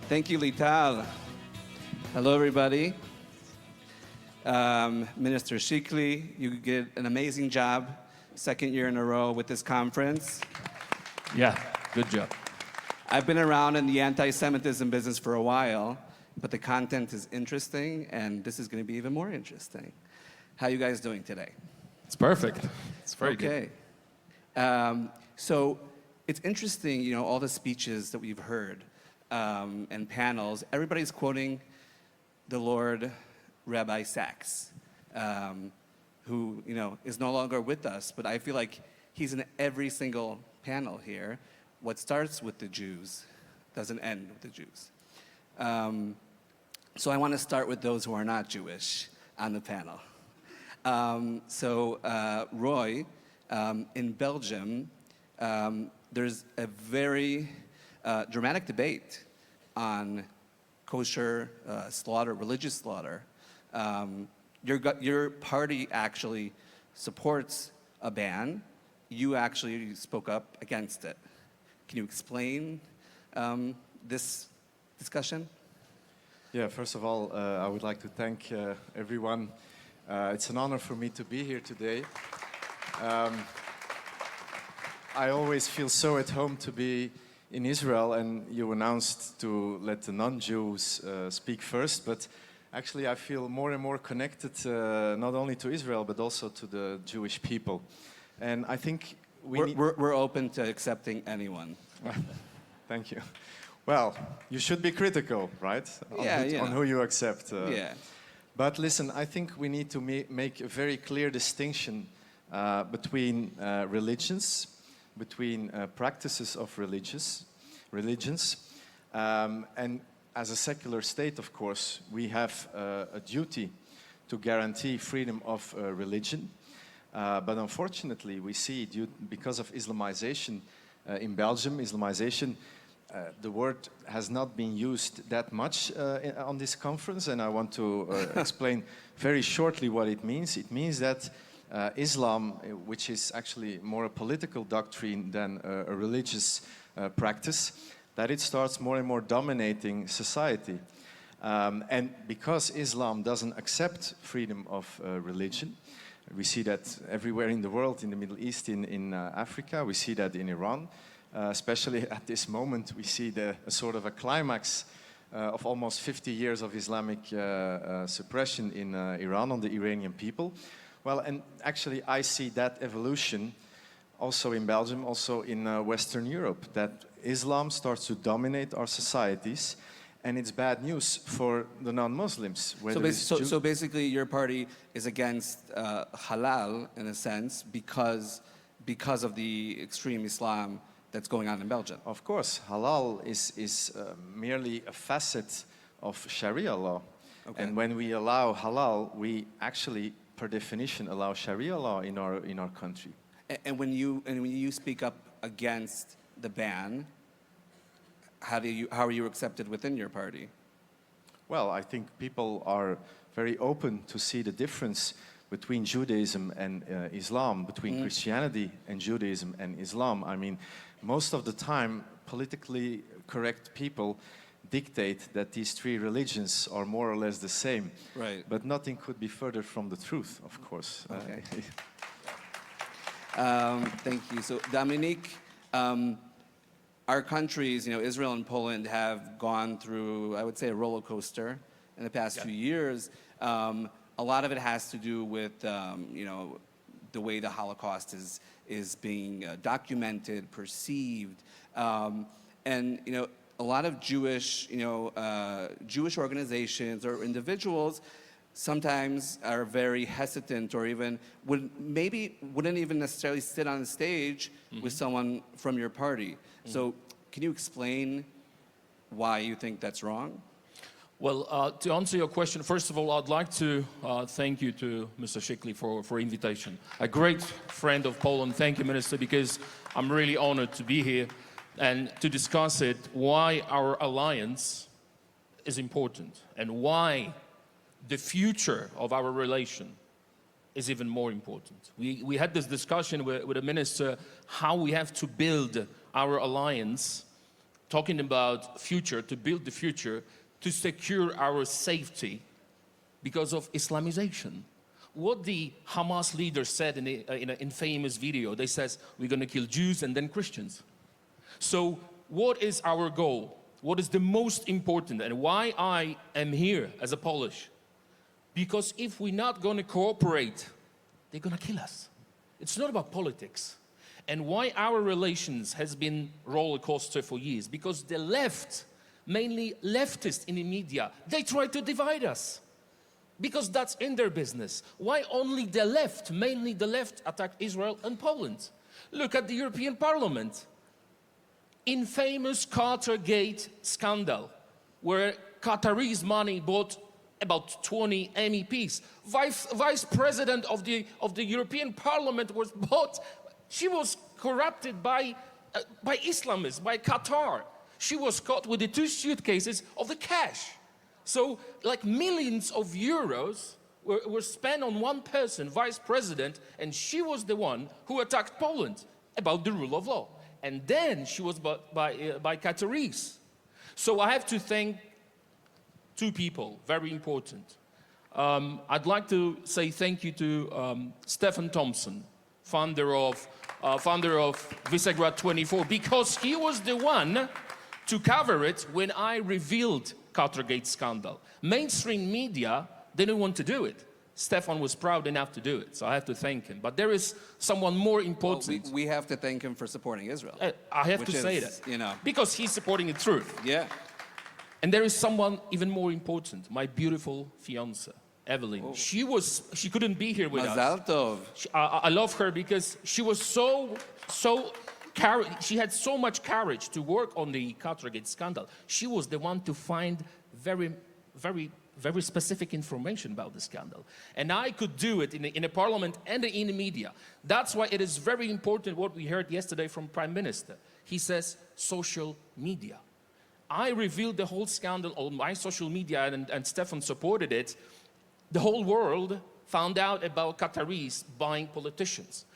Thank you, Lital. Hello, everybody. Minister Shikli, you did an amazing job, second year in a row with this conference. Yeah, good job. I've been around in the anti-Semitism business for a while, but the content is interesting, and this is going to be even more interesting. How are you guys doing today? It's perfect. It's very good. Okay. So it's interesting, you know, all the speeches that we've heard and panels, everybody's quoting the Lord Rabbi Sachs, who, you know, is no longer with us, but I feel like he's in every single panel here. What starts with the Jews doesn't end with the Jews. So I want to start with those who are not Jewish on the panel. Rooy, in Belgium, there's a very dramatic debate on kosher slaughter, religious slaughter. Your party actually supports a ban. You actually spoke up against it. Can you explain this discussion? Yeah, first of all, I would like to thank everyone. It's an honor for me to be here today. I always feel so at home to be in Israel, and you announced to let the non-Jews speak first, but actually I feel more and more connected not only to Israel, but also to the Jewish people. And I think we're open to accepting anyone. Thank you. Well, you should be critical, right? On who you accept. But listen, I think we need to make a very clear distinction between religions, between practices of religions. And as a secular state, of course, we have a duty to guarantee freedom of religion. But unfortunately, we see, because of Islamization in Belgium, Islamization, the word has not been used that much on this conference, and I want to explain very shortly what it means. It means that Islam, which is actually more a political doctrine than a religious practice, that it starts more and more dominating society. And because Islam doesn't accept freedom of religion, we see that everywhere in the world, in the Middle East, in Africa, we see that in Iran. Especially at this moment, we see a sort of a climax of almost 50 years of Islamic suppression in Iran on the Iranian people. Well, and actually I see that evolution also in Belgium, also in Western Europe, that Islam starts to dominate our societies, and it's bad news for the non-Muslims. So basically your party is against halal, in a sense, because of the extreme Islam that's going on in Belgium. Of course, halal is merely a facet of Sharia law. Okay. And when we allow halal, we actually, per definition, allow Sharia law in our country. And when you speak up against the ban, how are you accepted within your party? Well, I think people are very open to see the difference between Judaism and Islam, between Christianity and Judaism and Islam. I mean, most of the time, politically correct people dictate that these three religions are more or less the same. Right. But nothing could be further from the truth, of course. Okay. Thank you. So, Dominik, our countries, you know, Israel and Poland, have gone through, I would say, a roller coaster in the past few years. A lot of it has to do with, you know, the way the Holocaust is being documented, perceived, and you know, a lot of Jewish organizations or individuals sometimes are very hesitant, or even wouldn't even necessarily sit on the stage with someone from your party. So, can you explain why you think that's wrong? Well, to answer your question, first of all, I'd like to thank you to Mr. Shikli for invitation. A great friend of Poland. Thank you, Minister, because I'm really honored to be here and to discuss it, why our alliance is important and why the future of our relation is even more important. We had this discussion with the Minister, how we have to build our alliance talking about future, to build the future, to secure our safety because of Islamization. What the Hamas leader said in a famous video, they says, we're going to kill Jews and then Christians. So what is our goal? What is the most important, and why I am here as a Polish? Because if we're not going to cooperate, they're going to kill us. It's not about politics. And why our relations has been roller coaster for years? Because the left, mainly leftists in the media, they try to divide us. Because that's in their business. Why only the left, mainly the left, attacked Israel and Poland? Look at the European Parliament. Infamous Qatargate scandal, where Qataris' money bought about 20 MEPs. Vice President of the European Parliament was bought. She was corrupted by Islamists, by Qatar. She was caught with the 2 suitcases of the cash. So, like millions of euros were spent on one person, vice president, and she was the one who attacked Poland about the rule of law. And then she was bought by Qataris. So I have to thank 2 people, very important. I'd like to say thank you to Stefan Thompson, founder of Visegrad 24, because he was the one to cover it when I revealed Qatargate scandal. Mainstream media didn't want to do it. Stefan was proud enough to do it, so I have to thank him. But there is someone more important. Well, we have to thank him for supporting Israel. I have to say that, you know, because he's supporting the truth. Yeah. And there is someone even more important, my beautiful fiancée, Evelyn. Oh. She couldn't be here with us. Mazal tov. I love her because she was she had so much courage to work on the Qatargate scandal. She was the one to find very specific information about the scandal. And I could do it in a parliament and in the media. That's why it is very important what we heard yesterday from Prime Minister. He says social media. I revealed the whole scandal on my social media, and Stefan supported it. The whole world found out about Qataris buying politicians.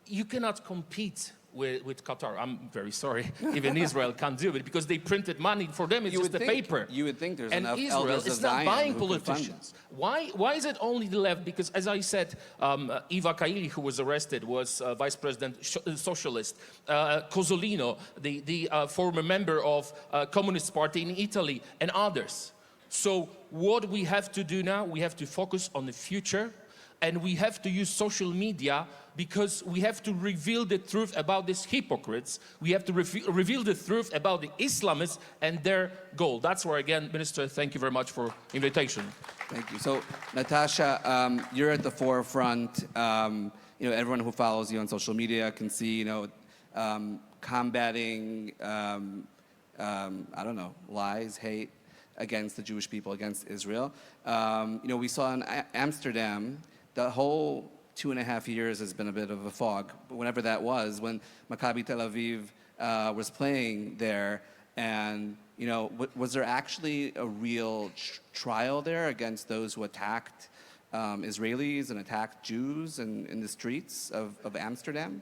You cannot compete with Qatar. I'm very sorry. Even Israel can't do it because they printed money. For them, it's just the paper. You would think there's and enough Israel elders of is not Zion buying who could fund politicians. Why is it only the left? Because, as I said, Eva Kaili, who was arrested, was vice president socialist. Cozzolino, the former member of Communist Party in Italy, and others. So what we have to do now, we have to focus on the future, and we have to use social media because we have to reveal the truth about these hypocrites. We have to reveal the truth about the Islamists and their goal. That's where, again, Minister, thank you very much for invitation. Thank you. So, Natasha, you're at the forefront. You know, everyone who follows you on social media can see, you know, combating, I don't know, lies, hate against the Jewish people, against Israel. You know, we saw in Amsterdam, the whole 2.5 years has been a bit of a fog, but whenever that was, when Maccabi Tel Aviv was playing there, and, you know, was there actually a real trial there against those who attacked Israelis and attacked Jews in the streets of Amsterdam?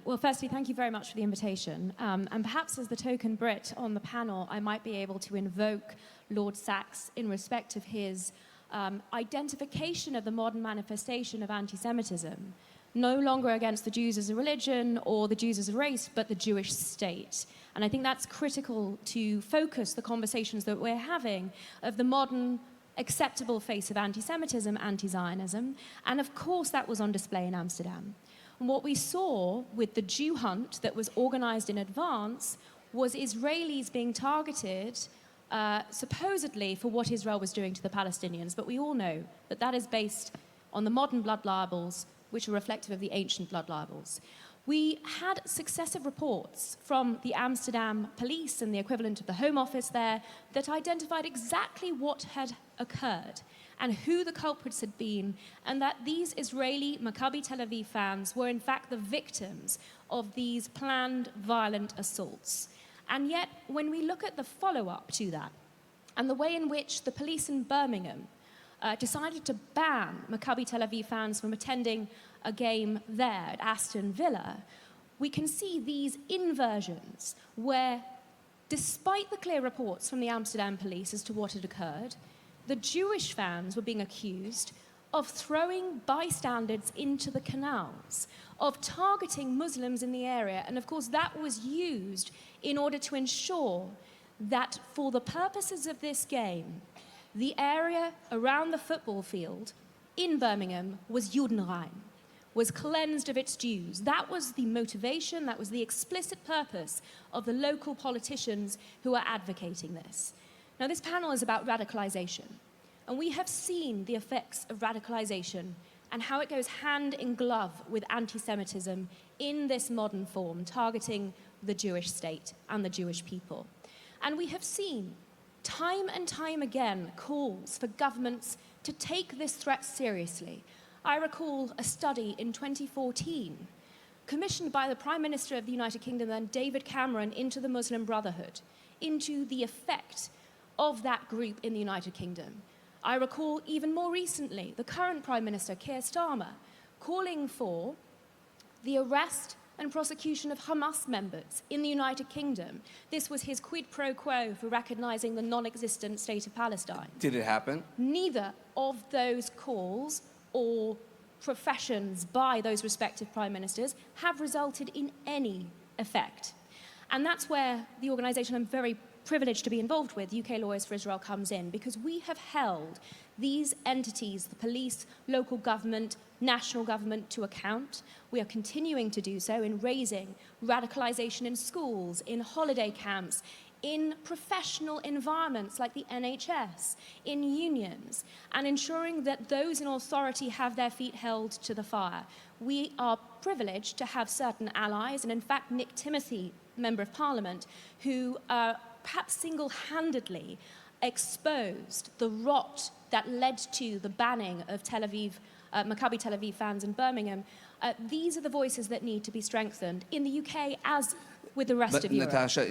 Well, firstly, thank you very much for the invitation. And perhaps as the token Brit on the panel, I might be able to invoke Lord Sachs in respect of his identification of the modern manifestation of anti-Semitism, no longer against the Jews as a religion or the Jews as a race, but the Jewish state. And I think that's critical to focus the conversations that we're having of the modern acceptable face of anti-Semitism, anti-Zionism, and of course that was on display in Amsterdam. And what we saw with the Jew hunt that was organized in advance was Israelis being targeted supposedly for what Israel was doing to the Palestinians, but we all know that that is based on the modern blood libels, which are reflective of the ancient blood libels. We had successive reports from the Amsterdam police and the equivalent of the Home Office there that identified exactly what had occurred and who the culprits had been, and that these Israeli Maccabi Tel Aviv fans were in fact the victims of these planned violent assaults. And yet, when we look at the follow-up to that, and the way in which the police in Birmingham decided to ban Maccabi Tel Aviv fans from attending a game there at Aston Villa, we can see these inversions where despite the clear reports from the Amsterdam police as to what had occurred, the Jewish fans were being accused of throwing bystanders into the canals, of targeting Muslims in the area, and of course that was used in order to ensure that for the purposes of this game, the area around the football field in Birmingham was Judenrein, was cleansed of its Jews. That was the motivation, that was the explicit purpose of the local politicians who are advocating this. Now, this panel is about radicalization, and we have seen the effects of radicalization and how it goes hand in glove with anti-Semitism in this modern form, targeting the Jewish state and the Jewish people. And we have seen time and time again calls for governments to take this threat seriously. I recall a study in 2014 commissioned by the Prime Minister of the United Kingdom, then David Cameron, into the Muslim Brotherhood, into the effect of that group in the United Kingdom. I recall even more recently the current Prime Minister, Keir Starmer, calling for the arrest and prosecution of Hamas members in the United Kingdom. This was his quid pro quo for recognizing the non-existent state of Palestine. Did it happen? Neither of those calls or professions by those respective prime ministers have resulted in any effect. And that's where the organization I'm very privileged to be involved with, UK Lawyers for Israel, comes in, because we have held these entities, the police, local government, national government, to account. We are continuing to do so in raising radicalization in schools, in holiday camps, in professional environments like the NHS, in unions, and ensuring that those in authority have their feet held to the fire. We are privileged to have certain allies, and in fact Nick Timothy, Member of Parliament, who perhaps single-handedly exposed the rot that led to the banning of Maccabi Tel Aviv fans in Birmingham. These are the voices that need to be strengthened in the UK as with the rest of Europe. Natasha,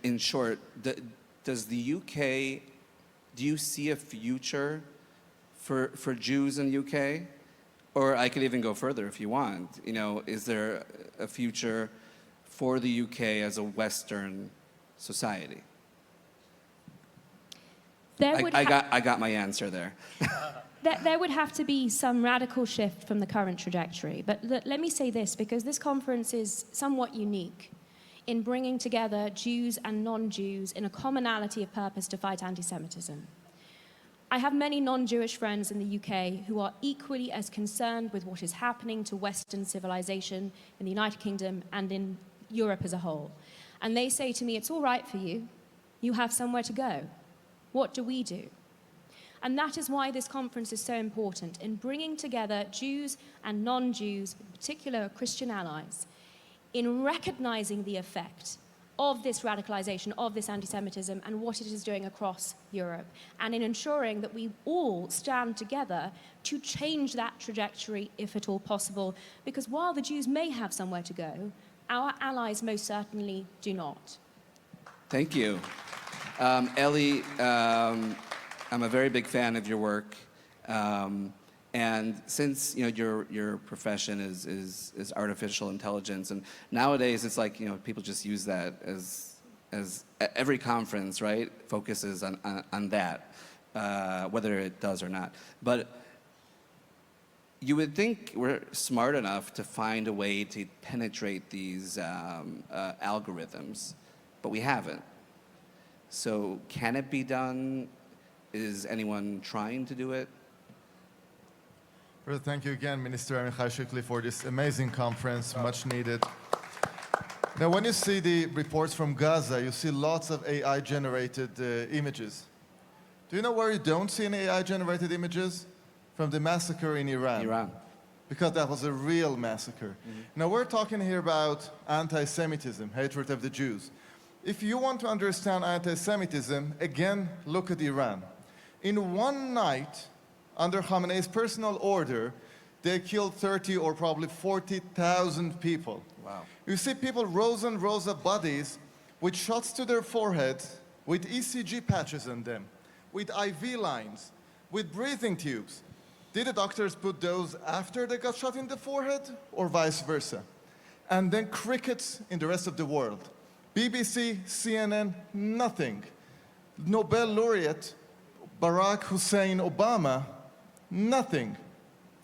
in short, does the UK, do you see a future for Jews in the UK? Or I could even go further if you want. You know, is there a future for the UK as a Western society? I got my answer there. There would have to be some radical shift from the current trajectory. But let me say this, because this conference is somewhat unique in bringing together Jews and non-Jews in a commonality of purpose to fight anti-Semitism. I have many non-Jewish friends in the UK who are equally as concerned with what is happening to Western civilization in the United Kingdom and in Europe as a whole. And they say to me, it's all right for you. You have somewhere to go. What do we do? And that is why this conference is so important in bringing together Jews and non-Jews, in particular Christian allies, in recognizing the effect of this radicalization, of this anti-Semitism, and what it is doing across Europe, and in ensuring that we all stand together to change that trajectory, if at all possible, because while the Jews may have somewhere to go, our allies most certainly do not. Thank you. Eli, I'm a very big fan of your work. And since your profession is artificial intelligence, and nowadays it's like people just use that as every conference, right, focuses on that, whether it does or not. But you would think we're smart enough to find a way to penetrate these algorithms, but we haven't. So can it be done? Is anyone trying to do it? Well, thank you again, Minister Amichai Shikli, for this amazing conference, much needed. Now, when you see the reports from Gaza, you see lots of AI-generated images. Do you know where you don't see any AI-generated images? From the massacre in Iran. Iran. Because that was a real massacre. Mm-hmm. Now, we're talking here about anti-Semitism, hatred of the Jews. If you want to understand anti-Semitism, again, look at Iran. In one night, under Khamenei's personal order, they killed 30 or probably 40,000 people. Wow. You see people, rows and rows of bodies with shots to their foreheads, with ECG patches on them, with IV lines, with breathing tubes. Did the doctors put those after they got shot in the forehead, or vice versa? And then crickets in the rest of the world. BBC, CNN, nothing. Nobel laureate Barack Hussein Obama, nothing.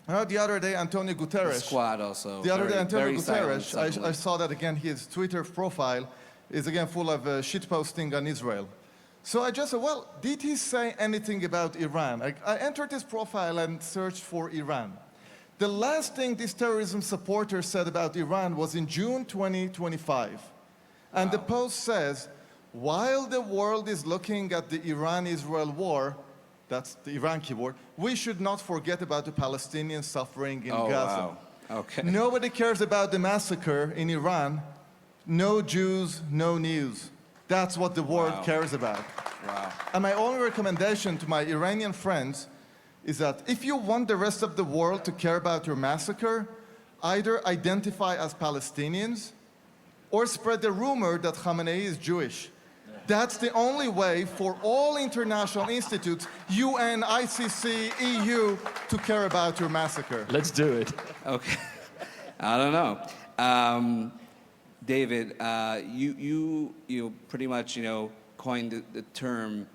The other day, Antonio Guterres. The squad also. The other day, Antonio very silent Guterres, suddenly. I saw that again, his Twitter profile is again full of shitposting on Israel. So I just said, well, did he say anything about Iran? I entered his profile and searched for Iran. The last thing this terrorism supporter said about Iran was in June 2025. And the post says, while the world is looking at the Iran-Israel war, that's the Iran keyword, we should not forget about the Palestinians suffering in Gaza. Wow. Okay. Nobody cares about the massacre in Iran. No Jews, no news. That's what the world cares about. Wow. And my only recommendation to my Iranian friends is that if you want the rest of the world to care about your massacre, either identify as Palestinians or spread the rumor that Khamenei is Jewish. That's the only way for all international institutes, UN, ICC, EU, to care about your massacre. Let's do it. Okay. I don't know. David, you pretty much, coined the term,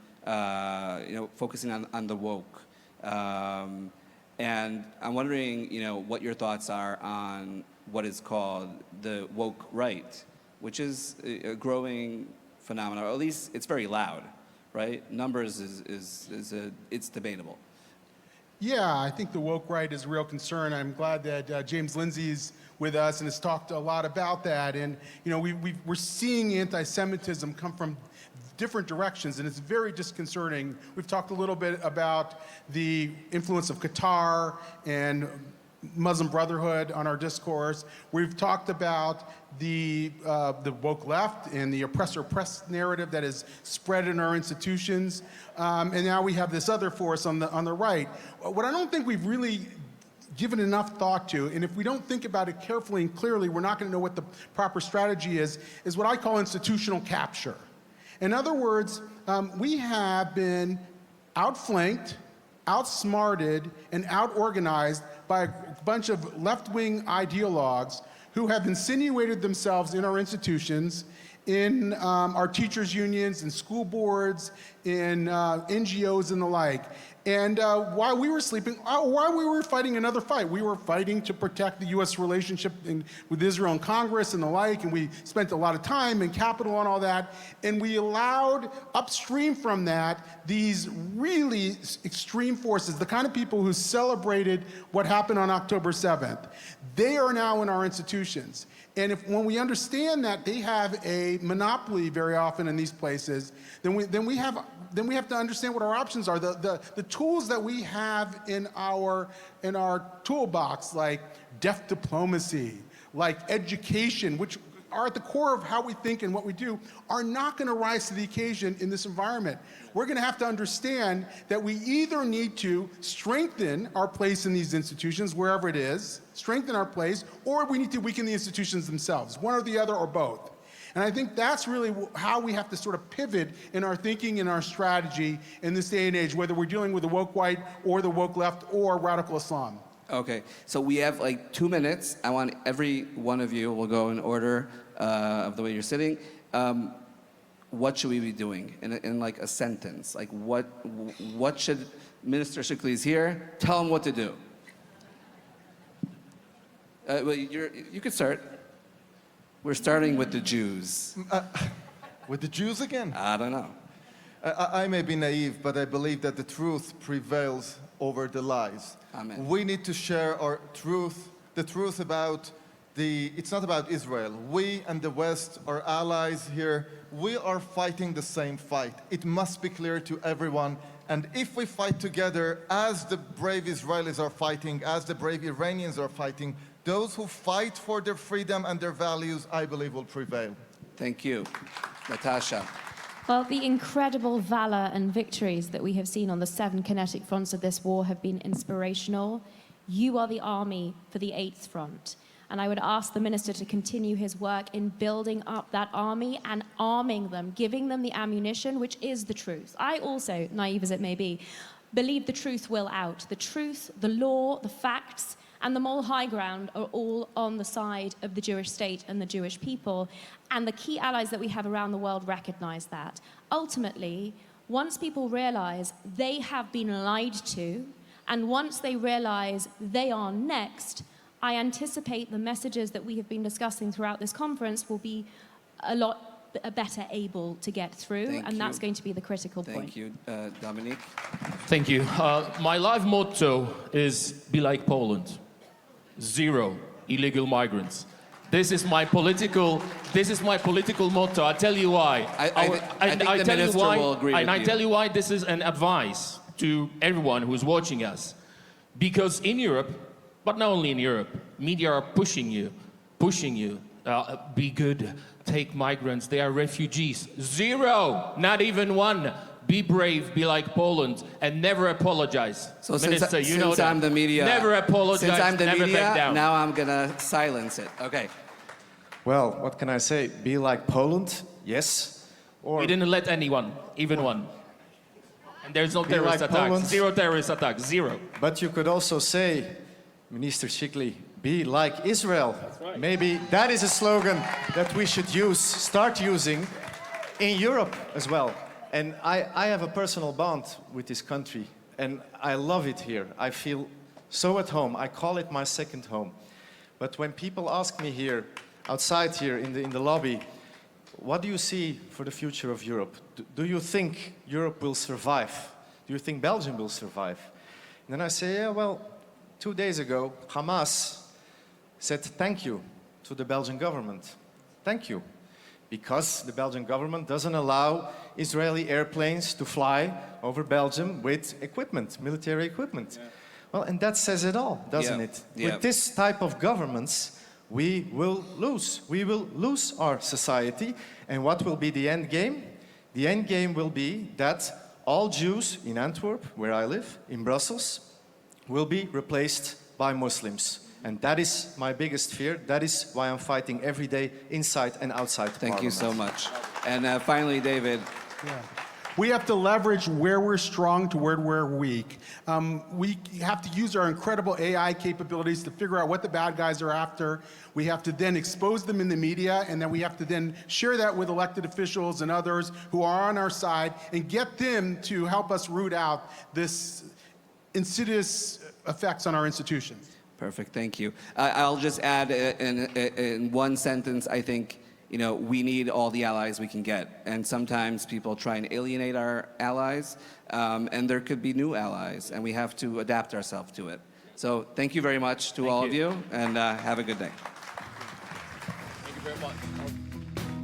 focusing on the woke. And I'm wondering, what your thoughts are on what is called the woke right, which is a growing phenomenon, or at least it's very loud, right? Numbers it's debatable. Yeah, I think the woke right is a real concern. I'm glad that James Lindsay's with us and has talked a lot about that. And we're seeing anti-Semitism come from different directions, and it's very disconcerting. We've talked a little bit about the influence of Qatar and Muslim Brotherhood on our discourse. We've talked about the woke left and the oppressor-oppressed narrative that is spread in our institutions. And now we have this other force on the right. What I don't think we've really given enough thought to, and if we don't think about it carefully and clearly, we're not going to know what the proper strategy is what I call institutional capture. In other words, we have been outflanked, outsmarted, and outorganized by a bunch of left-wing ideologues who have insinuated themselves in our institutions, in our teachers' unions, in school boards, in NGOs and the like. And while we were sleeping, while we were fighting another fight, we were fighting to protect the U.S. relationship with Israel and Congress and the like, and we spent a lot of time and capital on all that, and we allowed upstream from that these really extreme forces, the kind of people who celebrated what happened on October 7th. They are now in our institutions. And when we understand that they have a monopoly very often in these places, then we have to understand what our options are. The tools that we have in our toolbox, like deaf diplomacy, like education, which are at the core of how we think and what we do, are not going to rise to the occasion in this environment. We're going to have to understand that we either need to strengthen our place in these institutions, wherever it is, strengthen our place, or we need to weaken the institutions themselves, one or the other or both. And I think that's really how we have to sort of pivot in our thinking and our strategy in this day and age, whether we're dealing with the woke right or the woke left or radical Islam. Okay, so we have like 2 minutes. I want every one of you, we'll go in order of the way you're sitting. What should we be doing in like a sentence? Like what should, Minister Shikli is here, tell him what to do. Well, you could start. We're starting with the Jews. With the Jews again? I don't know. I may be naive, but I believe that the truth prevails over the lies. Amen. We need to share our truth, the truth about it's not about Israel. We and the West are allies here. We are fighting the same fight. It must be clear to everyone. And if we fight together, as the brave Israelis are fighting, as the brave Iranians are fighting, those who fight for their freedom and their values, I believe, will prevail. Thank you. Natasha. Well, the incredible valor and victories that we have seen on the 7 kinetic fronts of this war have been inspirational. You are the army for the 8th front. And I would ask the minister to continue his work in building up that army and arming them, giving them the ammunition, which is the truth. I also, naive as it may be, believe the truth will out. The truth, the law, the facts, And the moral high ground are all on the side of the Jewish state and the Jewish people. And the key allies that we have around the world recognize that. Ultimately, once people realize they have been lied to, and once they realize they are next, I anticipate the messages that we have been discussing throughout this conference will be a lot better able to get through, and that's going to be the critical point. Thank you, Dominik. Thank you. My life motto is be like Poland. 0 illegal migrants. This is my political motto. I tell you why. I think the minister will agree with you. And I tell you why this is an advice to everyone who's watching us. Because in Europe, but not only in Europe, media are pushing you. Be good, take migrants, they are refugees. 0, not even 1. Be brave, be like Poland, and never apologize. So Minister, you know since that. I'm the media, never apologize, since I'm the never media, back down. now I'm gonna silence it. Okay. Well, what can I say? Be like Poland, yes. Or We didn't let anyone, even one. And there's no Be terrorist like attacks. Poland. 0 terrorist attacks, 0. But you could also say, Minister Shikli, be like Israel. right. Maybe that is a slogan that we should start using in Europe as well. And I have a personal bond with this country, and I love it here. I feel so at home. I call it my second home. But when people ask me here, outside here in the lobby, what do you see for the future of Europe? Do you think Europe will survive? Do you think Belgium will survive? And then I say, yeah, well, 2 days ago, Hamas said thank you to the Belgian government. Thank you. Because the Belgian government doesn't allow Israeli airplanes to fly over Belgium with equipment, military equipment. Yeah. Well, and that says it all, doesn't it? Yeah. With this type of governments, we will lose. We will lose our society. And what will be the end game? The end game will be that all Jews in Antwerp, where I live, in Brussels, will be replaced by Muslims. And that is my biggest fear. That is why I'm fighting every day inside and outside Thank you Parliament. so much. And finally, David. Yeah. We have to leverage where we're strong to where we're weak. We have to use our incredible AI capabilities to figure out what the bad guys are after. We have to then expose them in the media, and then we have to then share that with elected officials and others who are on our side and get them to help us root out this insidious effects on our institutions. Perfect, thank you. I'll just add in one sentence, I think, we need all the allies we can get. And sometimes people try and alienate our allies, and there could be new allies, and we have to adapt ourselves to it. So thank you very much to all of you, and have a good day. Thank you very much.